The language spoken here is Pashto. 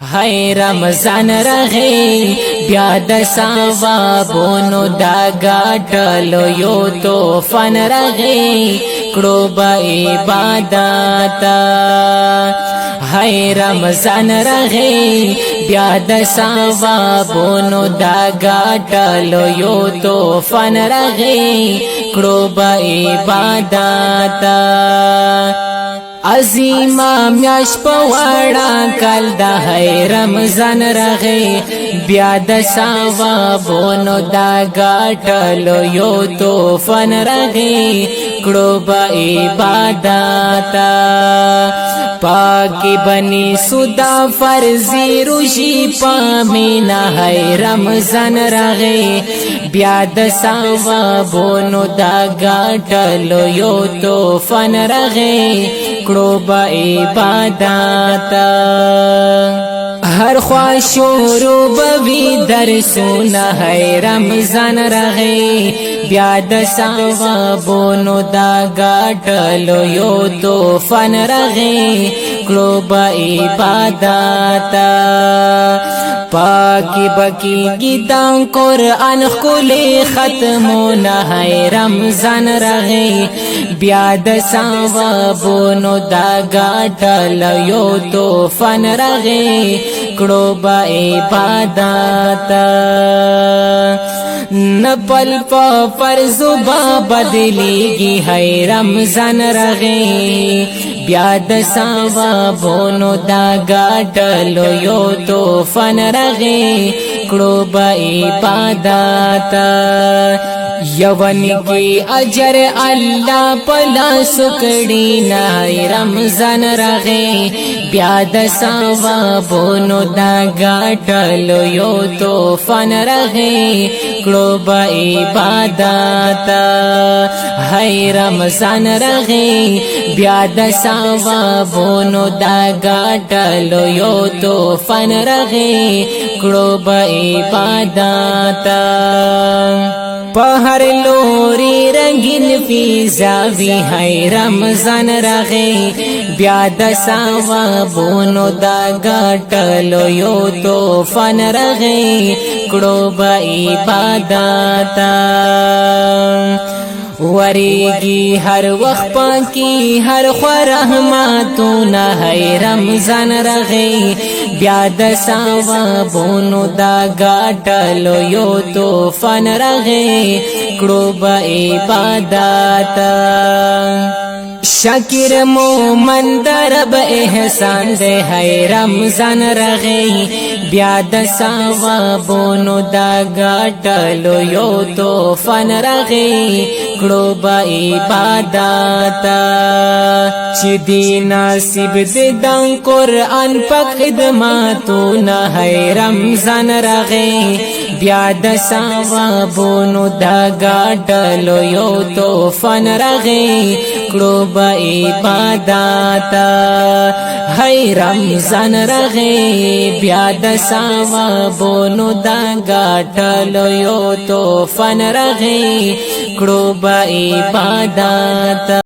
هاي رمضان رغی بیا د ثوابونو دا ګټلو یو توفن رغی کړو به عبادت هاي رمضان رغی بیا د ثوابونو دا ګټلو یو توفن رغی کړو به عبادت عظیما میاش پواړه کال د هاي رمضان رغی بیا د ثوابونو دا ګټلو یو توفن رغی کړو به عبادت پاکی بنی سودا فرضی روشی پامینا هاي رمضان رغی بیا د ثوابونو دا ګټلو یو توفن رغی کړو به عبادت هر خوا شروع بوی درسونه هاي رمضان رغی بیا د ثوابونو دا ګټلو یو توفن رغی کړو به عبادت پاکی بکی گیدان قرآن خلی ختمونه هاي رمضان رغی بیا د ثوابونو دا ګټلو یو توفن رغی کړو به عبادت نپل په فرض با بدلیږي هاي رمضان رغی بیا د ثوابونو دا ګټلو یو توفن رغی کړو به عبادت یونی کی اجر الله پلا سکڑی نای رمضان رغی بیا د ثوابونو دا ګټلو یو توفن رغی کړو به عبادت هاي رمضان رغی بیا د ثوابونو دا ګټلو یو توفن رغی کړو به عبادت په هر لوري رنگین فیضاوی هاي رمضان رغی بیا د ثوابونو دا ګټلو یو توفن رغی کړو به عبادت وریگی هر وقت پاکی هر خوا رحمتونا هاي رمضان رغی بیا د ثوابونو دا ګټلو یو توفن رغی کړو به عبادت شاکر مومن درب احسان دے هاي رمضان رغی بیا د ثوابونو دا ګټلو یو توفن رغی کړو به عبادت چې دی نصیب دې د قرآن په خدمتونه هاي رمضان رغی بیا د ثوابونو دا ګټلو یو توفن رغی کړو به عبادت هاي رمضان رغی بیا د ثوابونو دا ګټلو یو توفن رغی کړو به عبادت